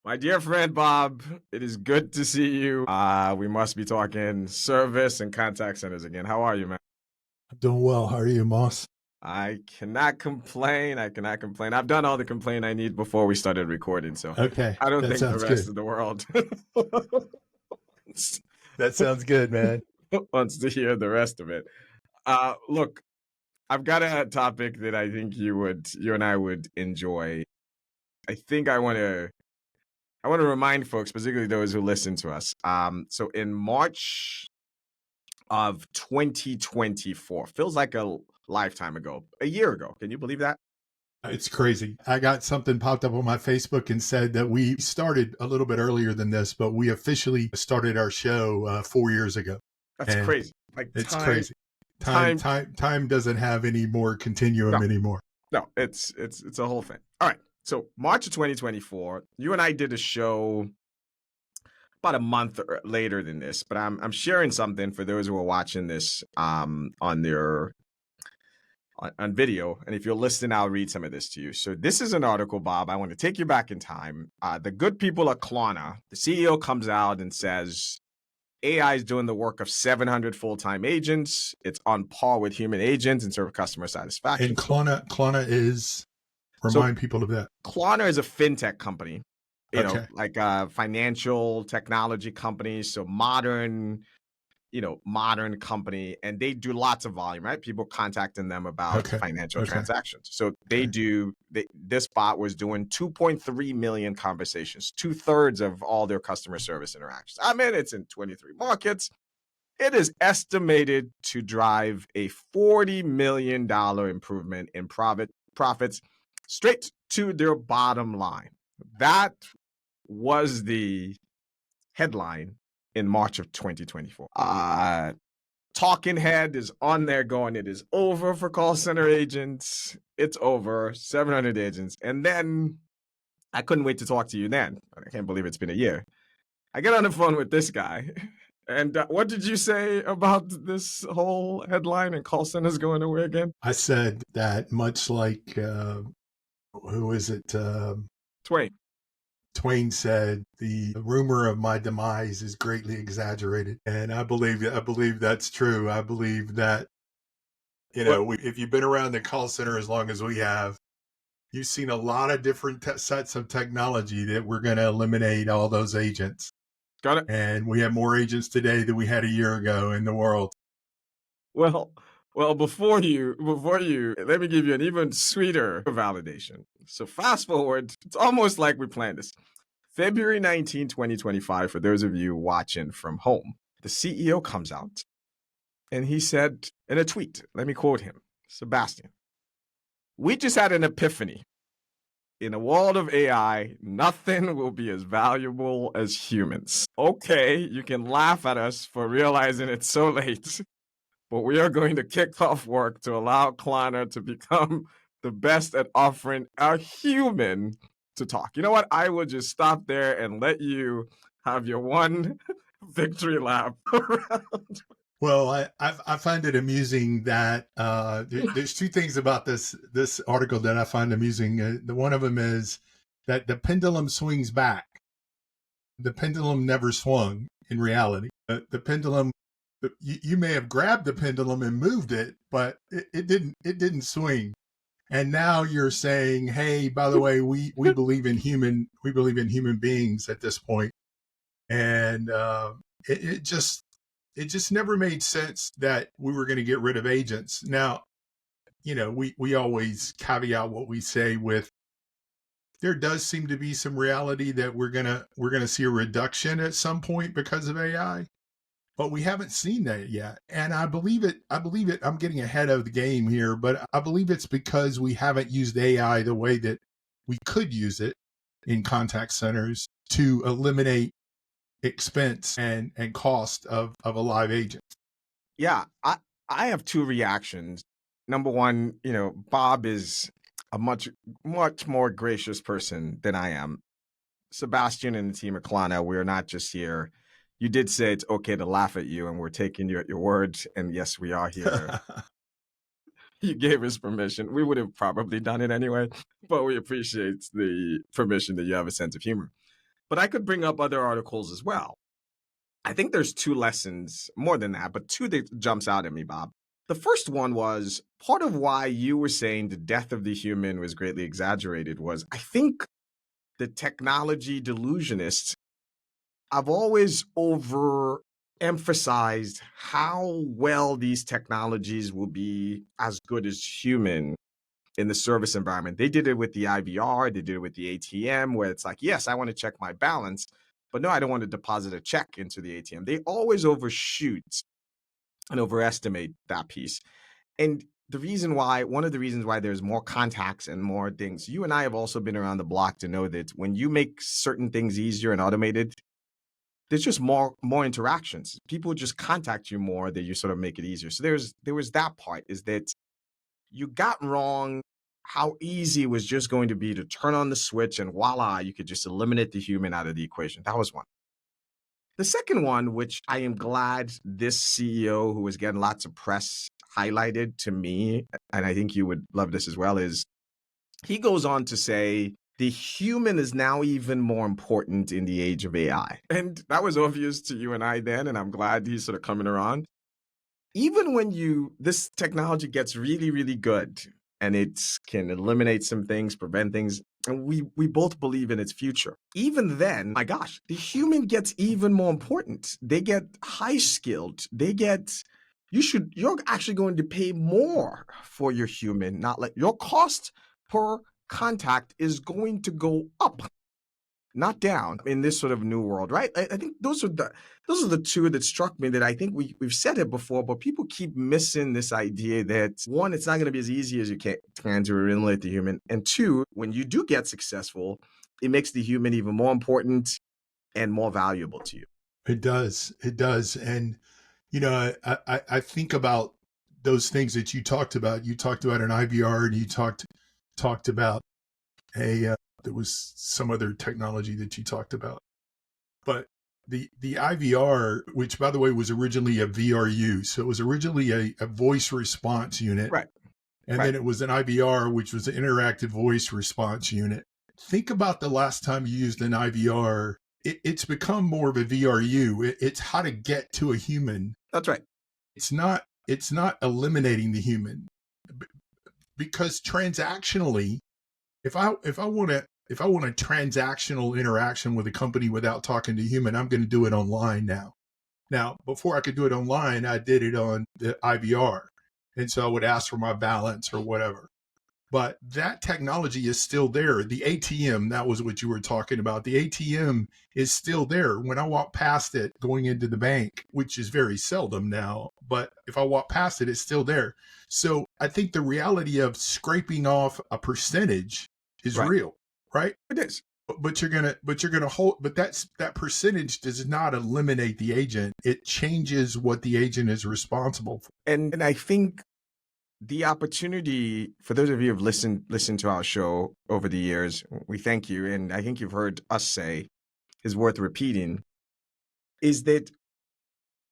My dear friend Bob, it is good to see you. We must be talking service and contact centers again. How are you, man? I'm doing well. How are you, Moss? I cannot complain. I cannot complain. I've done all the complaint I need before we started recording, so Okay, I don't that think the sounds rest good. of the world That sounds good, man. wants to hear the rest of it. Look, I've got a topic that I think you and I would enjoy. I think I want to remind folks, particularly those who listen to us. So in March of 2024, feels like a lifetime ago, a year ago. Can you believe that? It's crazy. I got something popped up on my Facebook and said that we started a little bit earlier than this, but we officially started our show 4 years ago, That's and crazy. Like it's time, crazy. Time, time. time, time doesn't have any more No, continuum anymore. no, it's a whole thing. All right. So March of 2024, you and I did a show about a month later than this, but I'm sharing something for those who are watching this on their on video. And if you're listening, I'll read some of this to you. So this is an article, Bob. I want to take you back in time. The good people at Klarna, the CEO comes out and says AI is doing the work of 700 full-time agents. It's on par with human agents in terms of customer satisfaction. And Klarna is So remind people of that. Klarna is a fintech company, Okay, like a financial technology company. So modern company, and they do lots of volume, right? People contacting them about okay, financial okay, transactions. So okay. this bot was doing 2.3 million conversations, two-thirds of all their customer service interactions. I mean, it's in 23 markets. It is estimated to drive a $40 million improvement in profits straight to their bottom line. That was the headline in March of 2024. Talking Head is on there going, it is over for call center agents. It's over, 700 agents. And then I couldn't wait to talk to you then. I can't believe it's been a year. I get on the phone with this guy. And what did you say about this whole headline and call centers going away again? I said that much like who is it? Twain. Twain said, "The rumor of my demise is greatly exaggerated," and I believe that's true. I believe that What? if you've been around the call center as long as we have, you've seen a lot of different sets of technology that we're going to eliminate all those agents, Got it? and we have more agents today than we had a year ago in the world. Well, well, before you, let me give you an even sweeter validation. So fast forward, it's almost like we planned this. February 19, 2025, for those of you watching from home, the CEO comes out and he said in a tweet, let me quote him, Sebastian, we just had an epiphany. In a world of AI, nothing will be as valuable as humans. Okay, you can laugh at us for realizing it's so late, but we are going to kick off work to allow Klarna to become the best at offering a human to talk. You know what? I will just stop there and let you have your one victory lap. Well, I find it amusing that there's two things about this article that I find amusing. The one of them is that the pendulum swings back. The pendulum never swung in reality. The pendulum, you may have grabbed the pendulum and moved it, but it didn't swing. And now you're saying, hey, by the way, we believe in human beings at this point, and it, it just it just never made sense that we were going to get rid of agents. Now, we always caveat what we say with there does seem to be some reality that we're gonna see a reduction at some point because of AI, but we haven't seen that yet. And I believe it. I believe it. I'm getting ahead of the game here, but I believe it's because we haven't used AI the way that we could use it in contact centers to eliminate expense and cost of a live agent. Yeah, I have two reactions. Number one, Bob is a much more gracious person than I am. Sebastian and the team at Klarna, we're not just here. You did say it's okay to laugh at you, and we're taking you at your word. And yes, we are here. You gave us permission. We would have probably done it anyway, but we appreciate the permission that you have a sense of humor. But I could bring up other articles as well. I think there's two lessons, more than that, but two that jumps out at me, Bob. The first one was part of why you were saying the death of the human was greatly exaggerated was I think the technology delusionists have always overemphasized how well these technologies will be as good as human in the service environment. They did it with the IVR, they did it with the ATM, where it's like, yes, I want to check my balance, but no, I don't want to deposit a check into the ATM. They always overshoot and overestimate that piece. And the reason why, one of the reasons why there's more contacts and more things, you and I have also been around the block to know that when you make certain things easier and automated, there's just more interactions. People just contact you more that you sort of make it easier. So there was that part is that you got wrong how easy it was just going to be to turn on the switch and voila, you could just eliminate the human out of the equation. That was one. The second one, which I am glad this CEO who was getting lots of press highlighted to me, and I think you would love this as well, is he goes on to say the human is now even more important in the age of AI. And that was obvious to you and I then, and I'm glad he's sort of coming around. Even when this technology gets really, really good and it can eliminate some things, prevent things, and we both believe in its future. Even then, my gosh, the human gets even more important. They get high skilled. You're actually going to pay more for your human, not like your cost per contact is going to go up, not down in this sort of new world, right? I think those are the two that struck me that I think we've said it before, but people keep missing this idea that one, it's not going to be as easy as you can to eliminate the human. And two, when you do get successful, it makes the human even more important and more valuable to you. It does. It does. And, I think about those things that you talked about. You talked about an IVR and you talked about there was some other technology that you talked about. But the IVR, which by the way was originally a VRU, so it was originally a voice response unit. Right. And then it was an IVR, which was an interactive voice response unit. Think about the last time you used an IVR. It's become more of a VRU. It's how to get to a human. That's right. It's not eliminating the human, because transactionally, if I want a transactional interaction with a company without talking to a human, I'm going to do it online now. Now, before I could do it online, I did it on the IVR. And so I would ask for my balance or whatever. But that technology is still there. The ATM, that was what you were talking about. The ATM is still there. When I walk past it going into the bank, which is very seldom now, but if I walk past it, it's still there. So I think the reality of scraping off a percentage is real, right? It is. But you're gonna hold. But that percentage does not eliminate the agent. It changes what the agent is responsible for. And I think the opportunity for those of you who've listened to our show over the years, we thank you, and I think you've heard us say is worth repeating, is that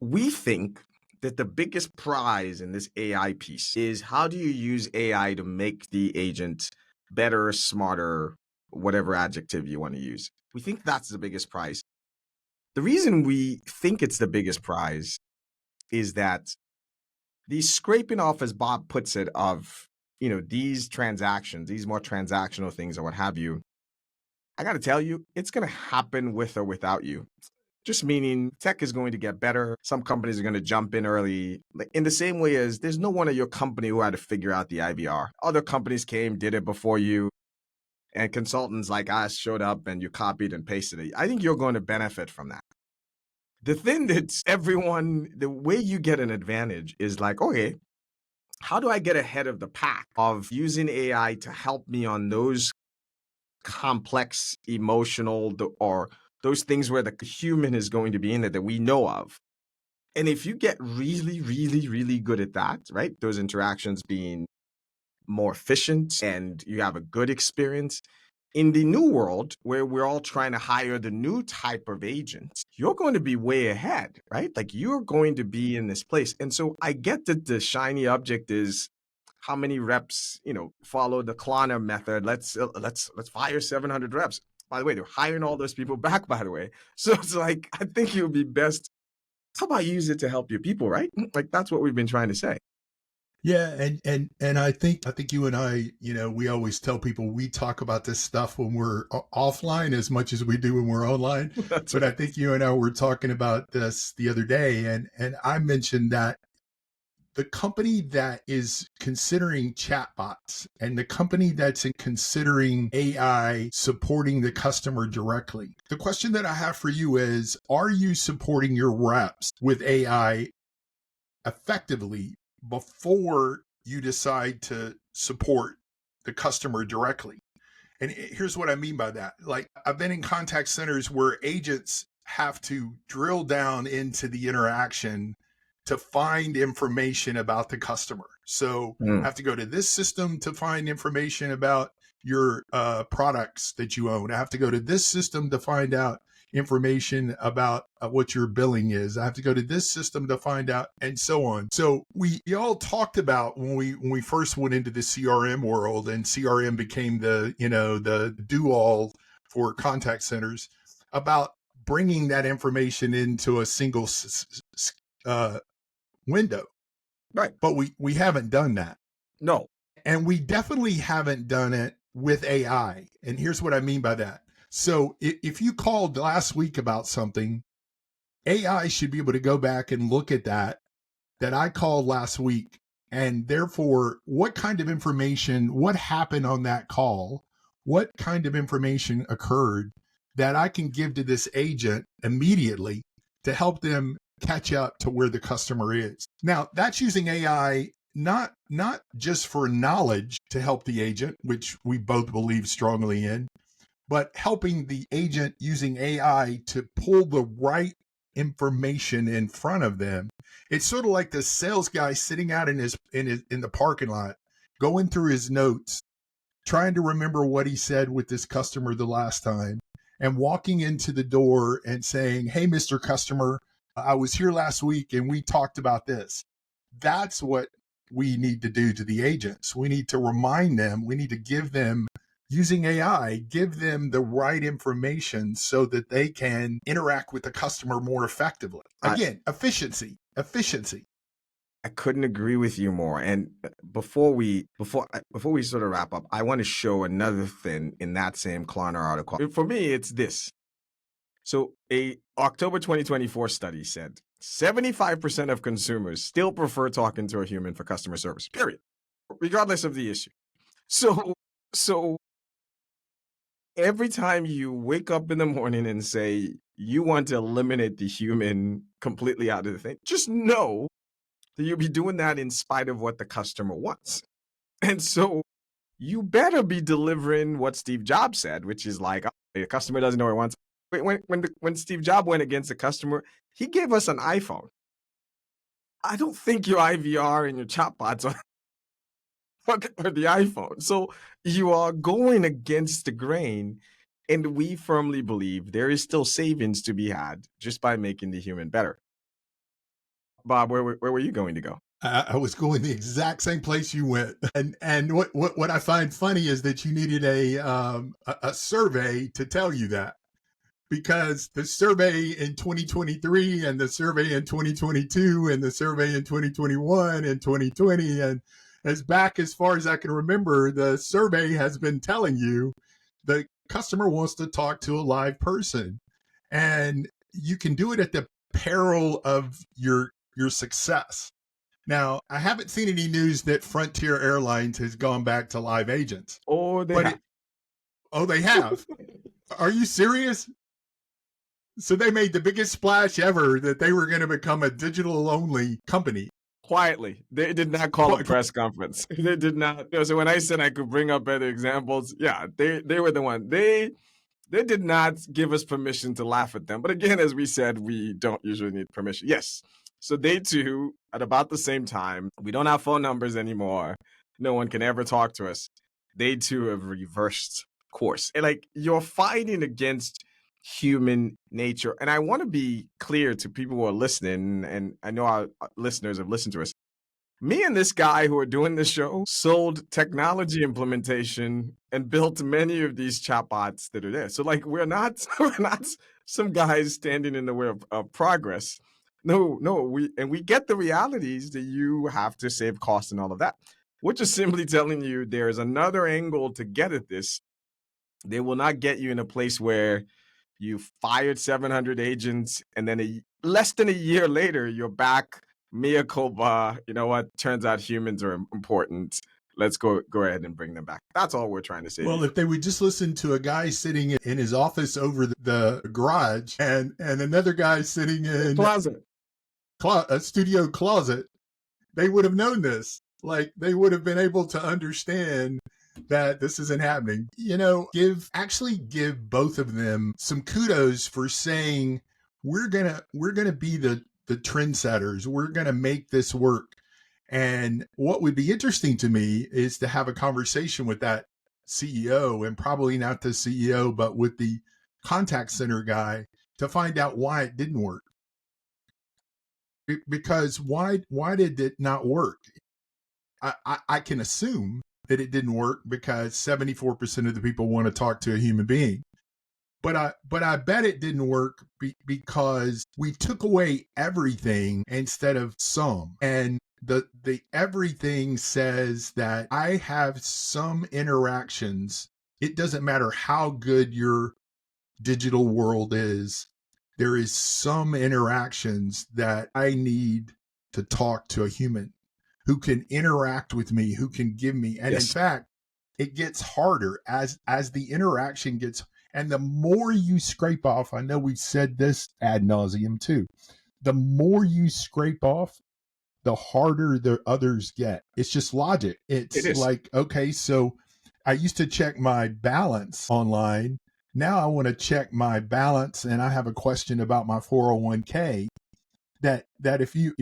we think that the biggest prize in this AI piece is how do you use AI to make the agent better, smarter, whatever adjective you want to use. We think that's the biggest prize. The reason we think it's the biggest prize is that the scraping off, as Bob puts it, of, these transactions, these more transactional things or what have you, I got to tell you, it's going to happen with or without you. Just meaning tech is going to get better. Some companies are going to jump in early. In the same way as there's no one at your company who had to figure out the IVR. Other companies came, did it before you, and consultants like us showed up and you copied and pasted it. I think you're going to benefit from that. The thing that's the way you get an advantage is like, okay, how do I get ahead of the pack of using AI to help me on those complex, emotional, or those things where the human is going to be in it that we know of. And if you get really, really, really good at that, right? Those interactions being more efficient and you have a good experience, in the new world where we're all trying to hire the new type of agent, you're going to be way ahead, right? Like you're going to be in this place. And so I get that the shiny object is how many reps, follow the Klarna method. Let's fire 700 reps. By the way, they're hiring all those people back, by the way. So it's like, I think it would be best. How about use it to help your people, right? Like that's what we've been trying to say. Yeah, and I think you and I, we always tell people we talk about this stuff when we're offline as much as we do when we're online. That's But I right. think you and I were talking about this the other day, and I mentioned that the company that is considering chatbots and the company that's considering AI supporting the customer directly. The question that I have for you is, are you supporting your reps with AI effectively before you decide to support the customer directly? And here's what I mean by that. Like, I've been in contact centers where agents have to drill down into the interaction to find information about the customer. So Mm. I have to go to this system to find information about your products that you own. I have to go to this system to find out information about what your billing is. I have to go to this system to find out, and so on. So we all talked about when we first went into the CRM world, and CRM became the do all for contact centers, about bringing that information into a single uh, window. Right. But we haven't done that. No. And we definitely haven't done it with AI. And here's what I mean by that. So if you called last week about something, AI should be able to go back and look at that I called last week. And therefore, what kind of information, what happened on that call, what kind of information occurred that I can give to this agent immediately to help them catch up to where the customer is. Now, that's using AI not just for knowledge to help the agent, which we both believe strongly in, but helping the agent using AI to pull the right information in front of them. It's sort of like the sales guy sitting out in the parking lot, going through his notes, trying to remember what he said with this customer the last time, and walking into the door and saying, "Hey, Mr. Customer, I was here last week and we talked about this." That's what we need to do to the agents. We need to remind them, we need to give them, using AI, give them the right information so that they can interact with the customer more effectively. I, Again, efficiency. I couldn't agree with you more. And before we sort of wrap up, I want to show another thing in that same Klarna article. For me, it's this. So a October 2024 study said 75% of consumers still prefer talking to a human for customer service, period, regardless of the issue. So every time you wake up in the morning and say you want to eliminate the human completely out of the thing, just know that you'll be doing that in spite of what the customer wants. And so you better be delivering what Steve Jobs said, which is like, the customer doesn't know what he wants. When Steve Jobs went against the customer, he gave us an iPhone. I don't think your IVR and your chatbots are the iPhone. So you are going against the grain. And we firmly believe there is still savings to be had just by making the human better. Bob, where were you going to go? I was going the exact same place you went, and what I find funny is that you needed a survey to tell you that, because the survey in 2023 and the survey in 2022 and the survey in 2021 and 2020 and as far as I can remember, the survey has been telling you the customer wants to talk to a live person, and you can do it at the peril of your success. Now, I haven't seen any news that Frontier Airlines has gone back to live agents. Oh, they But have. they have. Are you serious? So they made the biggest splash ever that they were going to become a digital only company. Quietly. They did not call a press conference. They did not. So when I said I could bring up other examples, yeah, they were the one. They did not give us permission to laugh at them. But again, as we said, we don't usually need permission. Yes. So they too, at about the same time, we don't have phone numbers anymore. No one can ever talk to us. They too have reversed course. And like, you're fighting against human nature. And I want to be clear to people who are listening, and I know our listeners have listened to us. Me and this guy who are doing this show sold technology implementation and built many of these chatbots that are there. So like we're not we're not some guys standing in the way of progress. No, we get the realities that you have to save costs and all of that. We're just simply telling you there's another angle to get at this. They will not get you in a place where you fired 700 agents and then less than a year later you're back mea culpa. You know what, turns out humans are important. Let's go ahead and bring them back. That's all we're trying to say. Well, if they would just listen to a guy sitting in his office over the garage and another guy sitting in closet, a studio closet, they would have known this. Like they would have been able to understand that this isn't happening. You know, give both of them some kudos for saying we're gonna be the trendsetters. We're gonna make this work. And what would be interesting to me is to have a conversation with that CEO, and probably not the CEO, but with the contact center guy, to find out why it didn't work. Because why did it not work? I can assume that it didn't work because 74% of the people want to talk to a human being. But I bet it didn't work because we took away everything instead of some. And the everything says that I have some interactions. It doesn't matter how good your digital world is. There is some interactions that I need to talk to a human who can interact with me, who can give me. And yes. In fact, it gets harder as the interaction gets. And the more you scrape off, I know we've said this ad nauseum too, the more you scrape off, the harder the others get. It's just logic. It's like, okay, so I used to check my balance online. Now I want to check my balance, and I have a question about my 401k that if you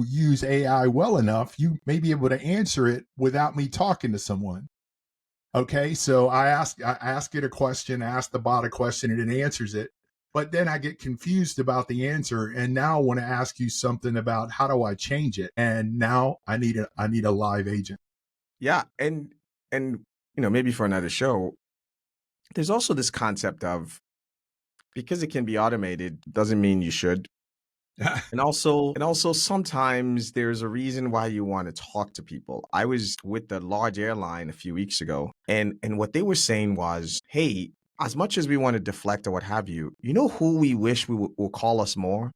use AI well enough, you may be able to answer it without me talking to someone. Okay, so I ask it a question, ask the bot a question, and it answers it. But then I get confused about the answer, and now I want to ask you something about how do I change it? And now I need a live agent. Yeah, and you know, maybe for another show, there's also this concept of, because it can be automated doesn't mean you should. And also sometimes there's a reason why you want to talk to people. I was with a large airline a few weeks ago, and what they were saying was, hey, as much as we want to deflect or what have you, you know who we wish will call us more?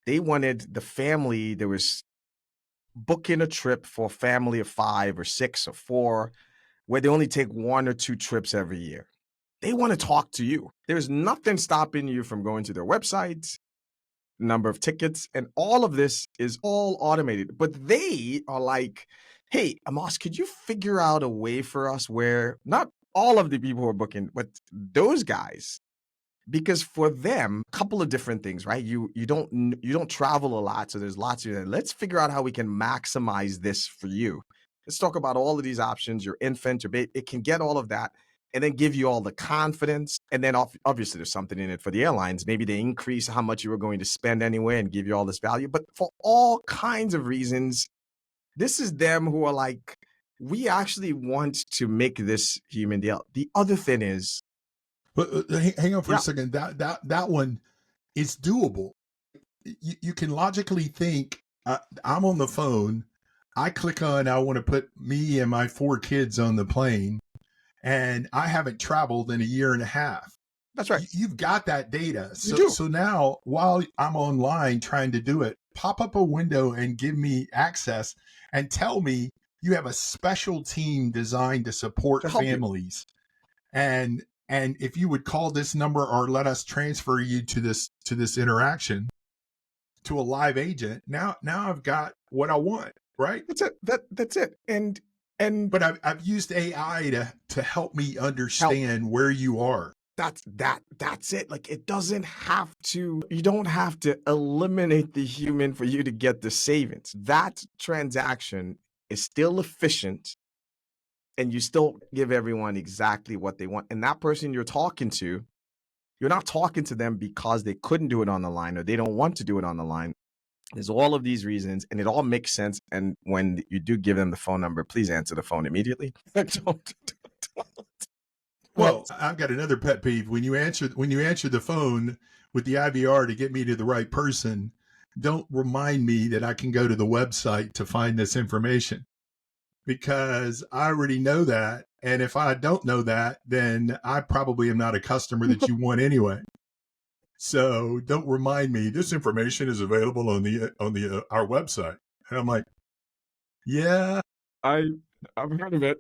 They wanted the family that was booking a trip for a family of 5 or 6 or 4, where they only take 1 or 2 trips every year. They want to talk to you. There's nothing stopping you from going to their website, number of tickets, and all of this is all automated. But they are like, hey, Amos, could you figure out a way for us where not all of the people who are booking, but those guys, because for them, a couple of different things, right? You don't travel a lot, so there's lots of, let's figure out how we can maximize this for you. Let's talk about all of these options, your infant, your baby, it can get all of that and then give you all the confidence. And then obviously there's something in it for the airlines. Maybe they increase how much you were going to spend anyway and give you all this value. But for all kinds of reasons, this is them who are like, we actually want to make this human deal. The other thing is, but hang on for a second. That one is doable. You can logically think, I'm on the phone. I click on, I want to put me and my 4 kids on the plane, and I haven't traveled in a year and a half. That's right. You've got that data. So now, while I'm online trying to do it, pop up a window and give me access and tell me you have a special team designed to support families. And if you would call this number or let us transfer you to this interaction to a live agent, now I've got what I want, right? That's it. That's it. But I've used AI to help me understand where you are. That's it. Like, it doesn't have to, you don't have to eliminate the human for you to get the savings. That transaction is still efficient, and you still give everyone exactly what they want. And that person you're talking to, you're not talking to them because they couldn't do it on the line or they don't want to do it on the line. There's all of these reasons, and it all makes sense. And when you do give them the phone number, please answer the phone immediately. Don't. Well, I've got another pet peeve. When you answer the phone with the IVR to get me to the right person, don't remind me that I can go to the website to find this information, because I already know that. And if I don't know that, then I probably am not a customer that you want anyway. So don't remind me this information is available on the our website. And I'm like, yeah, I've heard of it.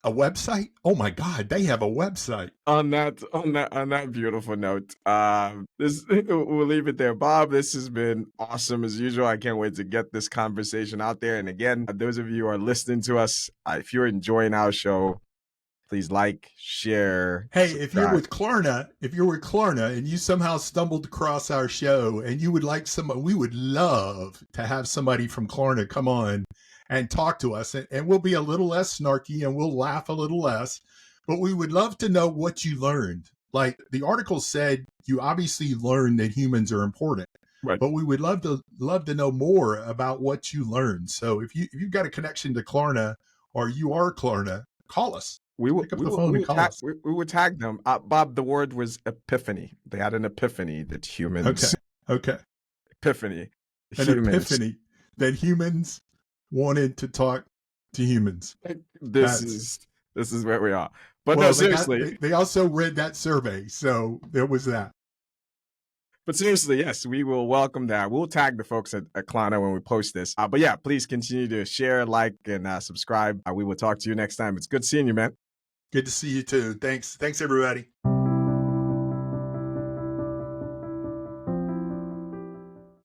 a website? Oh my God, they have a website. On that beautiful note, we'll leave it there. Bob, this has been awesome as usual. I can't wait to get this conversation out there. And again, those of you who are listening to us, if you're enjoying our show, please like, share. Hey, subscribe. if you're with Klarna and you somehow stumbled across our show and you would like we would love to have somebody from Klarna come on and talk to us, and we'll be a little less snarky and we'll laugh a little less, but we would love to know what you learned. Like the article said, you obviously learned that humans are important, Right. but we would love to know more about what you learned. So if you've got a connection to Klarna or you are Klarna, call us. We will, Pick up we the will, phone we and will call tag, us. we will tag them. Bob, the word was epiphany. They had an epiphany that humans. Okay. Epiphany. An epiphany that humans wanted to talk to humans. This is where we are. But no, seriously. They also read that survey, so there was that. But seriously, yes, we will welcome that. We'll tag the folks at Klarna when we post this. But yeah, please continue to share, like, and subscribe. We will talk to you next time. It's good seeing you, man. Good to see you too. Thanks, everybody.